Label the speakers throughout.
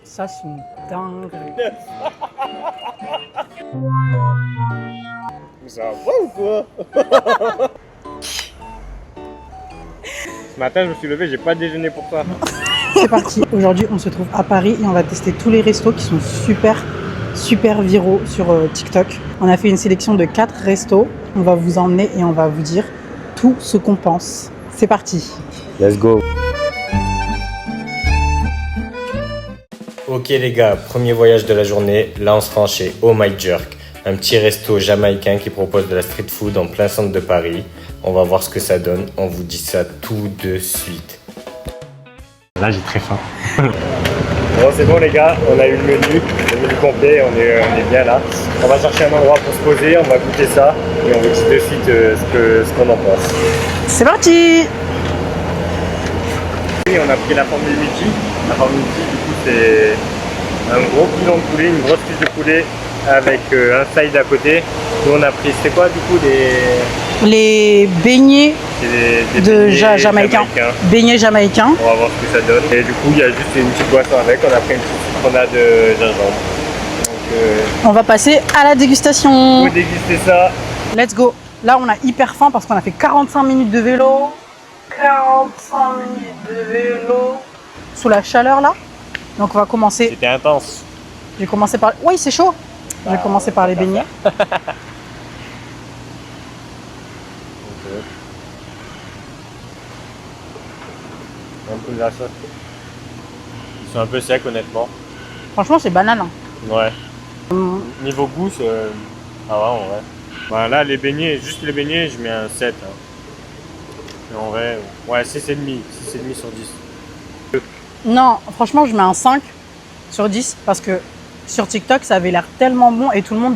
Speaker 1: Ça, c'est une dinguerie.
Speaker 2: Ça va pas ou quoi? Ce matin, je me suis levé, j'ai pas déjeuné pour ça.
Speaker 1: C'est parti. Aujourd'hui, on se trouve à Paris et on va tester tous les restos qui sont super viraux sur TikTok. On a fait une sélection de 4 restos. On va vous emmener et on va vous dire tout ce qu'on pense. C'est parti.
Speaker 2: Let's go. Ok les gars, premier voyage de la journée. Là, on se rend chez Oh My Jerk, un petit resto jamaïcain qui propose de la street food en plein centre de Paris. On va voir ce que ça donne. On vous dit ça tout de suite. Là, j'ai très faim. Bon, c'est bon les gars, on a eu le menu complet, on est bien là. On va chercher un endroit pour se poser, on va goûter ça et on vous dit de suite ce qu'on en pense.
Speaker 1: C'est parti.
Speaker 2: Et on a pris la formule multi. La formule multi, du coup, c'est un gros pilon de poulet, une grosse cuisse de poulet avec un side à côté. Nous, on a pris, c'est quoi du coup
Speaker 1: Les beignets
Speaker 2: des
Speaker 1: de
Speaker 2: beignets
Speaker 1: jamaïcains. Beignets jamaïcains.
Speaker 2: On va voir ce que ça donne. Et du coup, il y a juste une petite boisson avec. On a pris une petite citronnade de gingembre. Donc,
Speaker 1: On va passer à la dégustation.
Speaker 2: vous dégustez ça.
Speaker 1: Let's go. Là, on a hyper faim parce qu'on a fait 45 minutes de vélo. 45 minutes de vélo. Sous la chaleur là. Donc on va commencer.
Speaker 2: C'était intense.
Speaker 1: Je vais commencer par. Oui, c'est chaud. Je vais commencer par les beignets.
Speaker 2: Un peu de la sauce. Ils sont un peu secs honnêtement.
Speaker 1: Franchement, c'est banal. Hein.
Speaker 2: Ouais. Niveau goût, c'est... Ah ouais, en vrai. Bah, là, les beignets, juste les beignets, je mets un 7. Hein. Mais en vrai, ouais, 6,5. 6,5 sur 10.
Speaker 1: Non, franchement, je mets un 5 sur 10 parce que sur TikTok, ça avait l'air tellement bon et tout le monde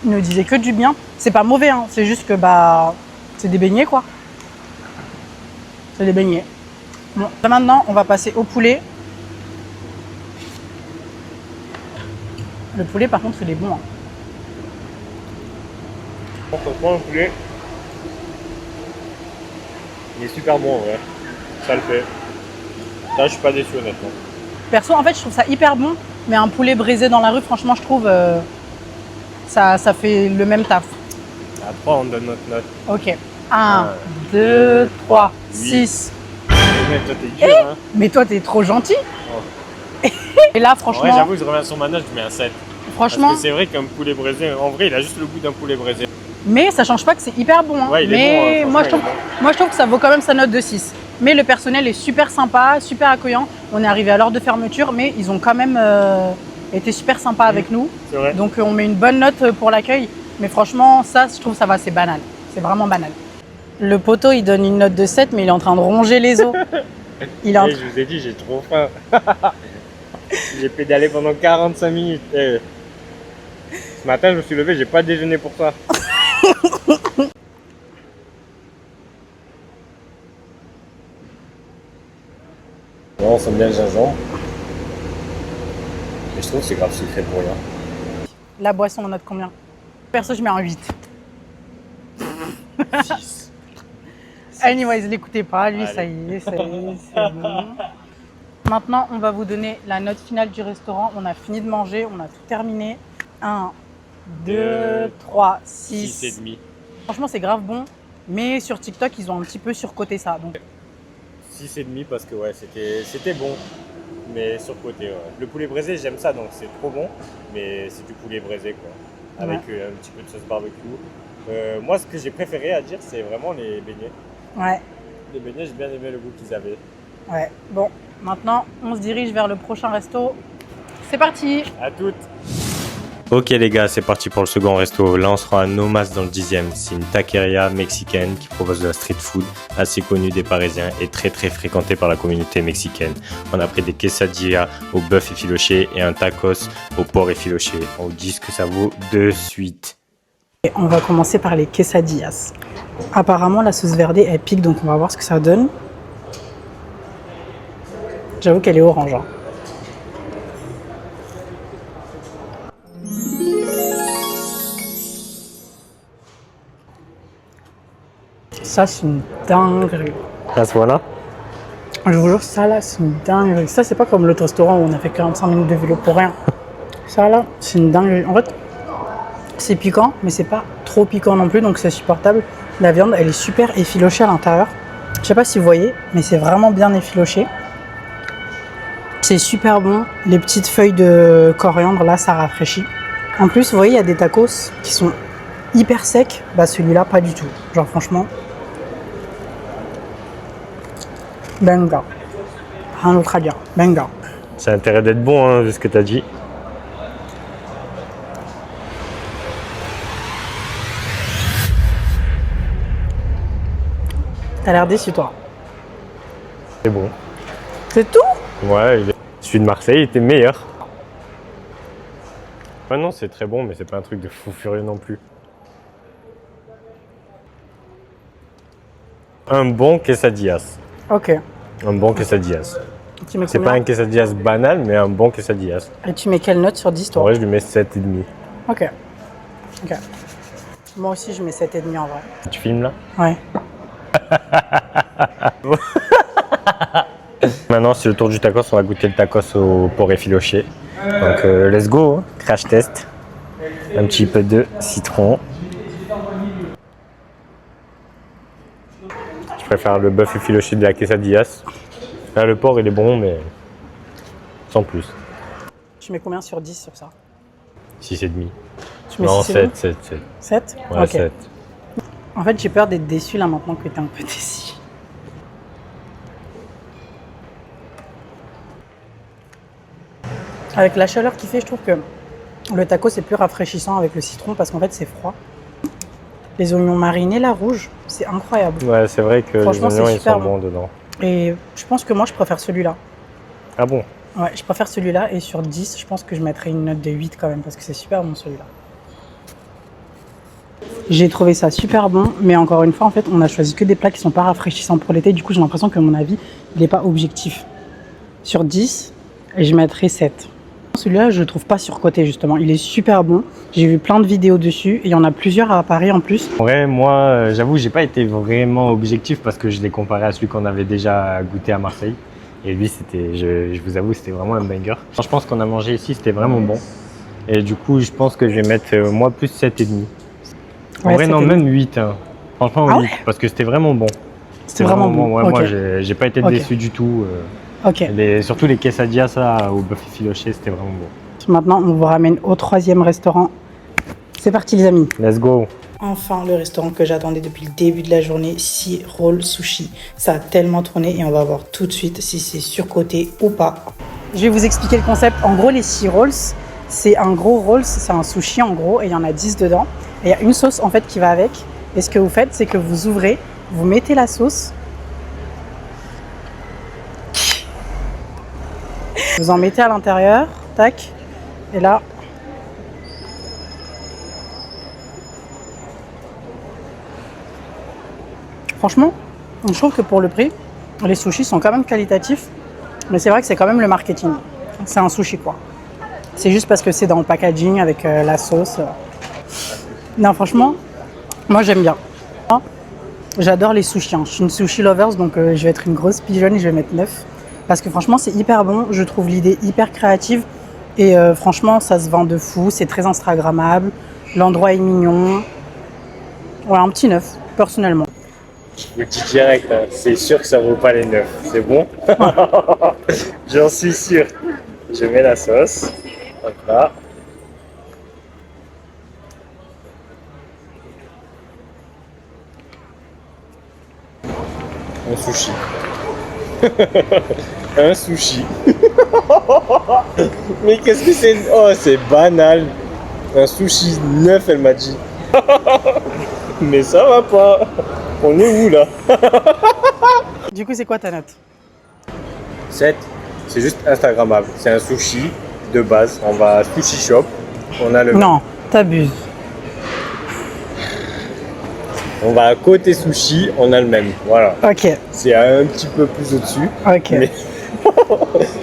Speaker 1: ne disait que du bien. C'est pas mauvais, hein. C'est juste que bah, c'est des beignets quoi. C'est des beignets. Bon, là, maintenant, on va passer au poulet. Le poulet, par contre, il est bon. Hein.
Speaker 2: Franchement, le poulet, il est super bon en vrai. Ça le fait. Là, je suis pas déçu honnêtement.
Speaker 1: Perso, en fait, je trouve ça hyper bon, mais un poulet braisé dans la rue, franchement, je trouve ça fait le même taf.
Speaker 2: À 3, on donne notre note.
Speaker 1: Ok. 1, 2, 3, 6.
Speaker 2: Mais toi, t'es dur, hein.
Speaker 1: Mais toi, t'es trop gentil.
Speaker 2: Oh.
Speaker 1: Et là,
Speaker 2: En vrai,
Speaker 1: franchement,
Speaker 2: j'avoue, je reviens sur ma note, je mets un 7.
Speaker 1: franchement,
Speaker 2: Parce que c'est vrai qu'un poulet braisé, en vrai, il a juste le goût d'un poulet braisé.
Speaker 1: mais ça change pas que c'est hyper bon. Hein.
Speaker 2: Ouais, il est
Speaker 1: mais
Speaker 2: bon,
Speaker 1: moi,
Speaker 2: franchement,
Speaker 1: je trouve que ça vaut quand même sa note de 6. Mais le personnel est super sympa, super accueillant. On est arrivé à l'heure de fermeture, mais ils ont quand même été super sympas avec nous.
Speaker 2: C'est vrai.
Speaker 1: Donc on met une bonne note pour l'accueil. Mais franchement, ça, je trouve ça va, c'est banal. C'est vraiment banal. Le poteau, il donne une note de 7, mais il est en train de ronger les os. Il est en
Speaker 2: Je vous ai dit, j'ai trop faim. J'ai pédalé pendant 45 minutes. Ce matin, je me suis levé, j'ai pas déjeuné pour ça. Non, on sent bien le gingembre. Mais je trouve que c'est grave sucré pour rien.
Speaker 1: La boisson, on note combien? Perso, je mets un 8.
Speaker 2: 6.
Speaker 1: Anyways, l'écoutez pas, lui,
Speaker 2: Allez.
Speaker 1: ça y est, c'est bon. Maintenant, on va vous donner la note finale du restaurant. On a fini de manger, on a tout terminé. 1, 2, 3, 6.
Speaker 2: 6,5.
Speaker 1: Franchement, c'est grave bon. Mais sur TikTok, ils ont un petit peu surcoté ça. Donc,
Speaker 2: 6,5 parce que ouais, c'était bon. Mais surcoté, ouais. Le poulet braisé, j'aime ça, donc c'est trop bon. Mais c'est du poulet braisé, quoi. Avec un petit peu de sauce barbecue. Moi, ce que j'ai préféré à dire, c'est vraiment les beignets.
Speaker 1: ouais,
Speaker 2: Les beignets, j'ai bien aimé le goût qu'ils avaient.
Speaker 1: ouais. Bon, maintenant, on se dirige vers le prochain resto. C'est parti!
Speaker 2: À toutes. Ok les gars, c'est parti pour le second resto. Là on sera à Nomas dans le 10e. C'est une taqueria mexicaine qui propose de la street food assez connue des Parisiens et très fréquentée par la communauté mexicaine. On a pris des quesadillas au bœuf effiloché et un tacos au porc effiloché. On vous dit ce que ça vaut de suite.
Speaker 1: Et on va commencer par les quesadillas. Apparemment, la sauce verdée, elle pique, donc on va voir ce que ça donne. J'avoue qu'elle est orange. Hein. Ça, c'est une dinguerie.
Speaker 2: À ce moment-là,
Speaker 1: Je vous jure, ça là, c'est une dinguerie. Ça, c'est pas comme l'autre restaurant où on a fait 45 minutes de vélo pour rien. Ça là, c'est une dinguerie. En fait, c'est piquant, mais c'est pas trop piquant non plus, donc c'est supportable. La viande, elle est super effilochée à l'intérieur. Je sais pas si vous voyez, mais c'est vraiment bien effiloché. C'est super bon. Les petites feuilles de coriandre, là, ça rafraîchit. En plus, vous voyez, il y a des tacos qui sont hyper secs. Bah, celui-là, pas du tout. Genre, franchement, benga. Rien d'autre à dire. Benga.
Speaker 2: Ça a intérêt d'être bon, hein, vu ce que t'as dit.
Speaker 1: T'as l'air déçu, toi.
Speaker 2: C'est bon.
Speaker 1: C'est tout?
Speaker 2: Ouais, celui de Marseille était meilleur. Ouais, non, c'est très bon, mais c'est pas un truc de fou furieux non plus. Un bon quesadillas.
Speaker 1: Ok.
Speaker 2: Un bon quesadillas.
Speaker 1: Tu mets
Speaker 2: C'est
Speaker 1: combien?
Speaker 2: pas un quesadillas banal, mais un bon quesadillas.
Speaker 1: Et tu mets quelle note sur 10,
Speaker 2: En
Speaker 1: toi?
Speaker 2: vrai, je lui mets 7,5.
Speaker 1: Ok. Ok. Moi aussi, je mets 7,5 en vrai.
Speaker 2: Tu filmes là?
Speaker 1: Ouais.
Speaker 2: Maintenant, c'est le tour du tacos. On va goûter le tacos au porc effiloché. Donc, let's go. Hein. Crash test. Un petit peu de citron. Je préfère le bœuf effiloché de la quesadillas. Là, le porc, il est bon, mais sans plus.
Speaker 1: Tu mets combien sur 10 sur ça?
Speaker 2: 6,5.
Speaker 1: Tu mets
Speaker 2: Non,
Speaker 1: 6,5?
Speaker 2: 7.
Speaker 1: 7?
Speaker 2: Ouais,
Speaker 1: Ok.
Speaker 2: 7.
Speaker 1: En fait, j'ai peur d'être déçu là maintenant que t'es un peu déçu. Avec la chaleur qu'il fait, je trouve que le taco c'est plus rafraîchissant avec le citron parce qu'en fait c'est froid. Les oignons marinés, là, rouges, c'est incroyable.
Speaker 2: Ouais, c'est vrai que les
Speaker 1: Franchement, c'est
Speaker 2: oignons, ils
Speaker 1: super
Speaker 2: sont
Speaker 1: bon.
Speaker 2: bons dedans.
Speaker 1: Et je pense que moi, je préfère celui-là.
Speaker 2: Ah bon?
Speaker 1: Ouais, je préfère celui-là. Et sur 10, je pense que je mettrais une note de 8 quand même parce que c'est super bon celui-là. J'ai trouvé ça super bon, mais encore une fois, en fait, on a choisi que des plats qui sont pas rafraîchissants pour l'été. Du coup, j'ai l'impression que mon avis, il n'est pas objectif. Sur 10, je mettrais 7. Celui-là, je le trouve pas surcoté justement. Il est super bon. J'ai vu plein de vidéos dessus et il y en a plusieurs à Paris en plus.
Speaker 2: En vrai, moi, j'avoue, j'ai pas été vraiment objectif parce que je l'ai comparé à celui qu'on avait déjà goûté à Marseille. Et lui, c'était, je vous avoue, c'était vraiment un banger. Je pense qu'on a mangé ici, c'était vraiment bon. Et du coup, je pense que je vais mettre, moi, plus 7,5. En
Speaker 1: Ouais,
Speaker 2: vrai, non,
Speaker 1: 7,5.
Speaker 2: même 8. Hein. Franchement,
Speaker 1: Ah
Speaker 2: 8.
Speaker 1: ouais?
Speaker 2: Parce que c'était vraiment bon.
Speaker 1: C'était vraiment bon.
Speaker 2: Ouais,
Speaker 1: Ok.
Speaker 2: moi, j'ai pas été
Speaker 1: Ok.
Speaker 2: déçu du tout.
Speaker 1: Ok.
Speaker 2: Surtout les quesadillas là, au bœuf effiloché, c'était vraiment bon.
Speaker 1: Maintenant, on vous ramène au 3e restaurant. C'est parti les amis.
Speaker 2: Let's go.
Speaker 1: Enfin, le restaurant que j'attendais depuis le début de la journée, Sea Roll Sushi. Ça a tellement tourné et on va voir tout de suite si c'est surcoté ou pas. Je vais vous expliquer le concept. En gros, les Sea Rolls, c'est un gros roll, c'est un sushi en gros et il y en a 10 dedans. Et il y a une sauce en fait qui va avec. Et ce que vous faites, c'est que vous ouvrez, vous mettez la sauce. Vous en mettez à l'intérieur, tac. Et là, franchement, je trouve que pour le prix, les sushis sont quand même qualitatifs. Mais c'est vrai que c'est quand même le marketing. C'est un sushi quoi. C'est juste parce que c'est dans le packaging avec la sauce. Non, franchement, moi j'aime bien. J'adore les sushis. Hein. Je suis une sushi lovers, donc je vais être une grosse pigeonne et je vais mettre 9. Parce que franchement, c'est hyper bon. Je trouve l'idée hyper créative. Et franchement, ça se vend de fou. C'est très instagrammable. L'endroit est mignon. Ouais, un petit 9, personnellement.
Speaker 2: Je vous dis direct, hein, c'est sûr que ça vaut pas les 9. C'est bon? J'en suis sûr. Je mets la sauce. Hop là. Un sushi. Un sushi. Mais qu'est-ce que c'est? Oh, c'est banal. Un sushi 9, elle m'a dit. Mais ça va pas. On est où là?
Speaker 1: Du coup, c'est quoi ta note?
Speaker 2: 7, c'est juste Instagrammable. C'est un sushi de base. On va à Sushi Shop. On a le.
Speaker 1: Non, t'abuses.
Speaker 2: On va à côté sushi, on a le même. Voilà.
Speaker 1: Ok,
Speaker 2: C'est un petit peu plus au-dessus.
Speaker 1: ok.
Speaker 2: Mais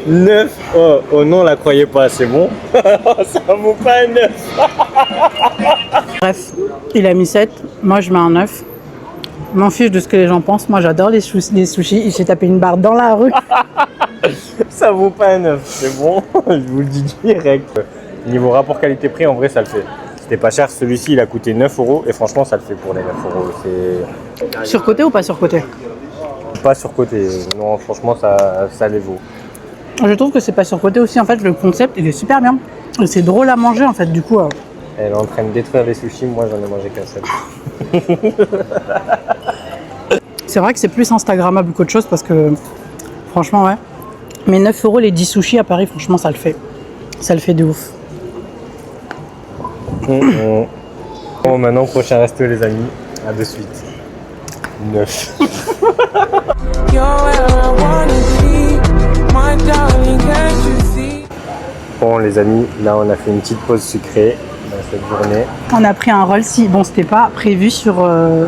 Speaker 2: 9, oh non, la croyez pas, c'est bon. Ça vaut pas un 9.
Speaker 1: Bref, il a mis 7. Moi, je mets un 9. m'en fiche de ce que les gens pensent. Moi, j'adore les sushis. J'ai tapé une barre dans la rue.
Speaker 2: Ça vaut pas un 9, c'est bon, je vous le dis direct. Niveau rapport qualité-prix, en vrai, ça le fait. C'était pas cher, celui-ci, il a coûté 9 € et franchement, ça le fait pour les 9 €. C'est
Speaker 1: Surcoté ou pas surcoté?
Speaker 2: pas surcoté. Non, franchement, ça les vaut.
Speaker 1: Je trouve que c'est pas surcoté aussi. En fait, le concept, il est super bien. Et c'est drôle à manger, en fait, du coup.
Speaker 2: Elle est en train de détruire les sushis, moi, j'en ai mangé qu'un seul.
Speaker 1: C'est vrai que c'est plus instagrammable qu'autre chose parce que, franchement, ouais. Mais 9 € les 10 sushis à Paris, franchement, ça le fait. Ça le fait de ouf.
Speaker 2: Bon, maintenant, prochain resto, les amis. À de suite. 9. Bon, les amis, là, on a fait une petite pause sucrée dans cette journée.
Speaker 1: On a pris un roll si. Bon, c'était pas prévu sur le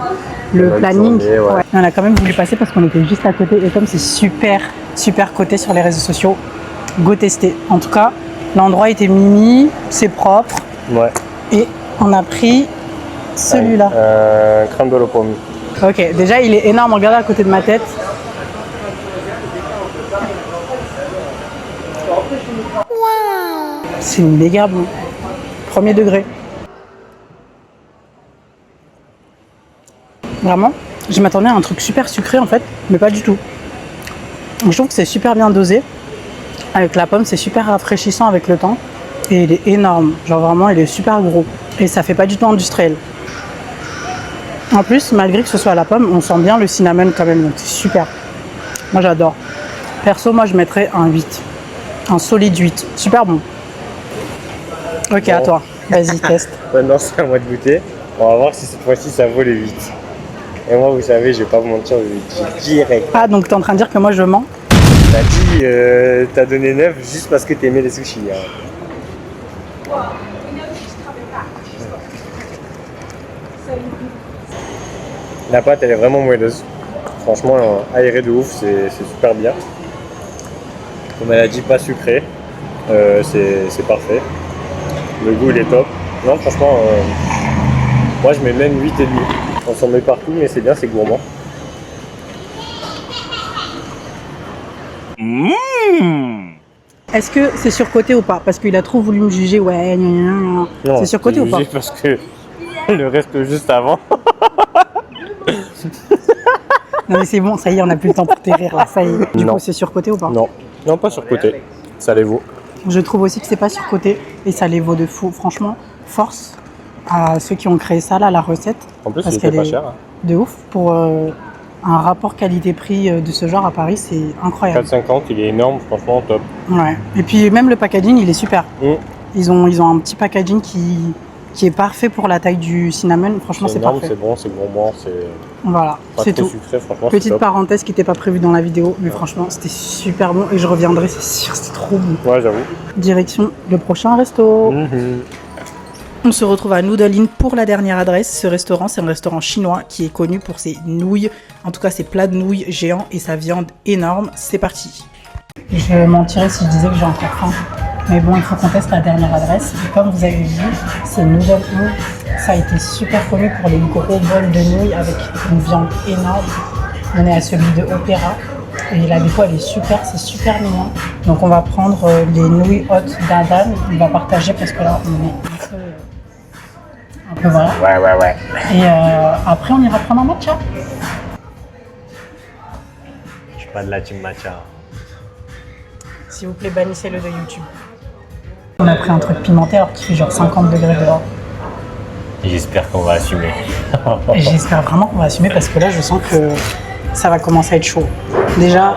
Speaker 1: planning.
Speaker 2: Journée, ouais.
Speaker 1: Ouais. On a quand même voulu passer parce qu'on était juste à côté. Et comme c'est super, super coté sur les réseaux sociaux, go tester. En tout cas, l'endroit était mimi, c'est propre.
Speaker 2: Ouais.
Speaker 1: Et on a pris celui-là.
Speaker 2: Crème de la pomme.
Speaker 1: Ok, déjà il est énorme, regardez à côté de ma tête. C'est méga bon. Premier degré. Vraiment, je m'attendais à un truc super sucré en fait, mais pas du tout. Je trouve que c'est super bien dosé. Avec la pomme, c'est super rafraîchissant avec le temps. Et il est énorme. Genre vraiment, il est super gros. Et ça fait pas du tout industriel. En plus, malgré que ce soit à la pomme, on sent bien le cinnamon quand même. Donc c'est super. Moi, j'adore. Perso, moi, je mettrais un 8. Un solide 8. Super bon. Ok, bon. À toi. Vas-y, teste.
Speaker 2: Maintenant, c'est à moi de goûter. On va voir si cette fois-ci, ça vaut les 8. Et moi, vous savez, je vais pas vous mentir, je vais dire direct.
Speaker 1: Ah, donc t'es en train de dire que moi, je mens?
Speaker 2: T'as dit, t'as donné 9 juste parce que t'aimais les sushis. Hein. La pâte, elle est vraiment moelleuse. Franchement, aérée de ouf, c'est super bien. Comme elle a dit, pas sucré. C'est parfait. Le goût, il est top. Non, franchement, moi, je mets même 8,5. On s'en met partout, mais c'est bien, c'est gourmand.
Speaker 1: Est-ce que c'est surcoté ou pas? Parce qu'il a trop voulu me juger, ouais, non, c'est surcoté ou pas?
Speaker 2: Parce que le reste juste avant.
Speaker 1: Non mais c'est bon, ça y est, on n'a plus le temps pour tes rires là, ça y est. Du coup, c'est surcoté ou pas?
Speaker 2: Non, non, pas surcoté. Ça les vaut.
Speaker 1: Je trouve aussi que c'est pas surcoté et ça les vaut de fou. Franchement, force à ceux qui ont créé ça là, la recette.
Speaker 2: En plus, c'était pas cher. Hein.
Speaker 1: De ouf pour un rapport qualité-prix de ce genre à Paris, c'est incroyable.
Speaker 2: 4,50, il est énorme, franchement top.
Speaker 1: Ouais. Et puis même le packaging, il est super. Ils ont un petit packaging qui est parfait pour la taille du cinnamon. Franchement, c'est parfait.
Speaker 2: C'est bon, c'est gourmand, c'est.
Speaker 1: Voilà, c'est tout.
Speaker 2: Sucré, franchement,
Speaker 1: petite parenthèse qui n'était pas prévue dans la vidéo, mais franchement, c'était super bon et je reviendrai, c'est sûr, c'était trop bon.
Speaker 2: Ouais, j'avoue.
Speaker 1: Direction le prochain resto. On se retrouve à Noodle Inn pour la dernière adresse. Ce restaurant, c'est un restaurant chinois qui est connu pour ses nouilles, en tout cas ses plats de nouilles géants et sa viande énorme. C'est parti. Je mentirais si je disais que j'ai encore faim. Mais bon, il faut qu'on teste la dernière adresse. Et comme vous avez vu, c'est Noodle Inn. Ça a été super connu pour les gros bols de nouilles avec une viande énorme. On est à celui de Opéra. Et la déco, elle est super, c'est super mignon. Donc on va prendre les nouilles hautes d'Adam. On va partager parce que là, on est un peu voilà.
Speaker 2: Ouais.
Speaker 1: Et après, on ira prendre un matcha.
Speaker 2: Je suis pas de la team matcha.
Speaker 1: S'il vous plaît, bannissez-le de YouTube. On a pris un truc pimenté alors qu'il fait genre 50 degrés dehors.
Speaker 2: J'espère qu'on va assumer.
Speaker 1: Et j'espère vraiment qu'on va assumer parce que là, je sens que ça va commencer à être chaud. Déjà,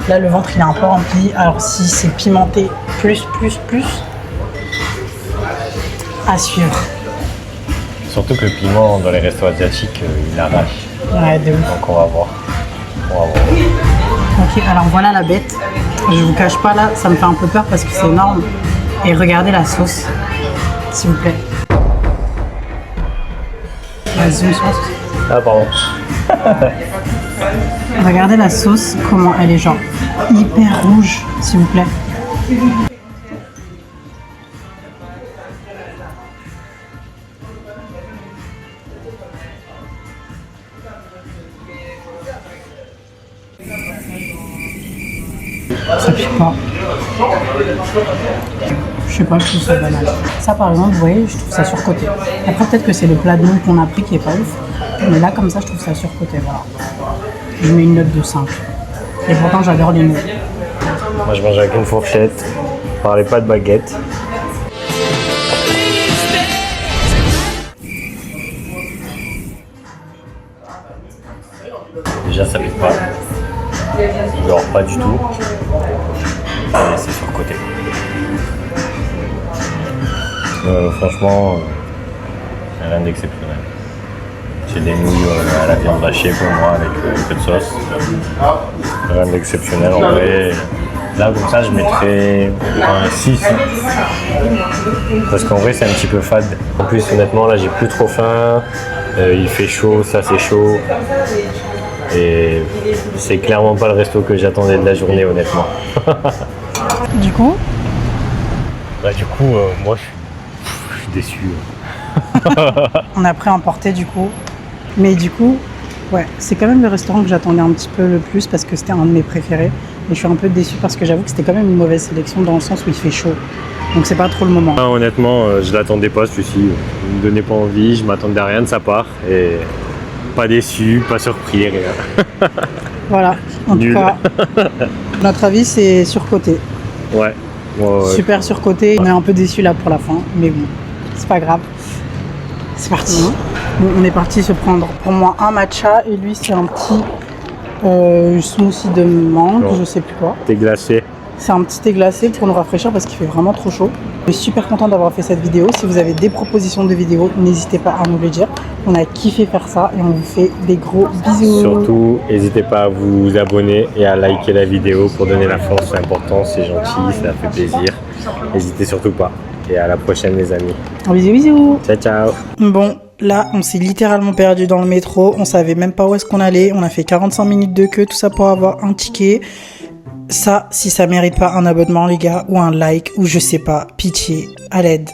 Speaker 1: là, le ventre, il est un peu rempli. Alors, si c'est pimenté plus, à suivre.
Speaker 2: Surtout que le piment dans les restos asiatiques, il arrache.
Speaker 1: Ouais, de ouf.
Speaker 2: Donc on va voir.
Speaker 1: Ok, alors voilà la bête. Je vous cache pas là, ça me fait un peu peur parce que c'est énorme. Et regardez la sauce, s'il vous plaît. La zoom sauce.
Speaker 2: Ah pardon.
Speaker 1: Regardez la sauce, comment elle est genre hyper rouge, s'il vous plaît. Ça pique pas. Je sais pas, je trouve ça banal. Ça par exemple, vous voyez, je trouve ça surcoté. Après peut-être que c'est le plat de nouilles qu'on a pris qui est pas ouf. Mais là comme ça, je trouve ça surcoté, voilà. Je mets une note de 5. Et pourtant j'adore les nouilles.
Speaker 2: Moi je mange avec une fourchette. Je parlais pas de baguette. Déjà ça pique pas. Genre pas du tout. Et c'est surcoté. Franchement, rien d'exceptionnel. J'ai des nouilles à la viande hachée pour moi avec un peu de sauce. Rien d'exceptionnel en vrai. Là comme ça je mettrais un 6. Parce qu'en vrai c'est un petit peu fade. En plus honnêtement là j'ai plus trop faim. Il fait chaud, ça c'est chaud. Et c'est clairement pas le resto que j'attendais de la journée honnêtement.
Speaker 1: Du coup,
Speaker 2: Moi je suis déçu.
Speaker 1: on a pris un porté du coup. Mais du coup, ouais, c'est quand même le restaurant que j'attendais un petit peu le plus parce que c'était un de mes préférés. Et je suis un peu déçue parce que j'avoue que c'était quand même une mauvaise sélection dans le sens où il fait chaud. Donc c'est pas trop le moment.
Speaker 2: Ah, honnêtement, je l'attendais pas celui-ci. Il me donnait pas envie, je m'attendais à rien de sa part. Et pas déçu, pas surpris, rien.
Speaker 1: Voilà, en
Speaker 2: Nul.
Speaker 1: tout cas, notre avis c'est surcoté.
Speaker 2: Ouais.
Speaker 1: Super surcoté. On est un peu déçus là pour la fin, mais bon, c'est pas grave. C'est parti. Bon, on est parti se prendre pour moi un matcha et lui c'est un petit smoothie de mangue,
Speaker 2: Non.
Speaker 1: je sais plus quoi.
Speaker 2: T'es glacé.
Speaker 1: C'est un petit thé glacé pour nous rafraîchir parce qu'il fait vraiment trop chaud. Je suis super contente d'avoir fait cette vidéo. Si vous avez des propositions de vidéos, n'hésitez pas à nous le dire. On a kiffé faire ça et on vous fait des gros bisous.
Speaker 2: Surtout, n'hésitez pas à vous abonner et à liker la vidéo pour donner la force, c'est important, c'est gentil, ça fait plaisir. N'hésitez surtout pas. Et à la prochaine les amis.
Speaker 1: Bisous bisous.
Speaker 2: Ciao ciao.
Speaker 1: Bon, là, on s'est littéralement perdu dans le métro. On savait même pas où est-ce qu'on allait. On a fait 45 minutes de queue, tout ça pour avoir un ticket. Ça, si ça mérite pas un abonnement, les gars, ou un like, ou je sais pas, pitié, à l'aide.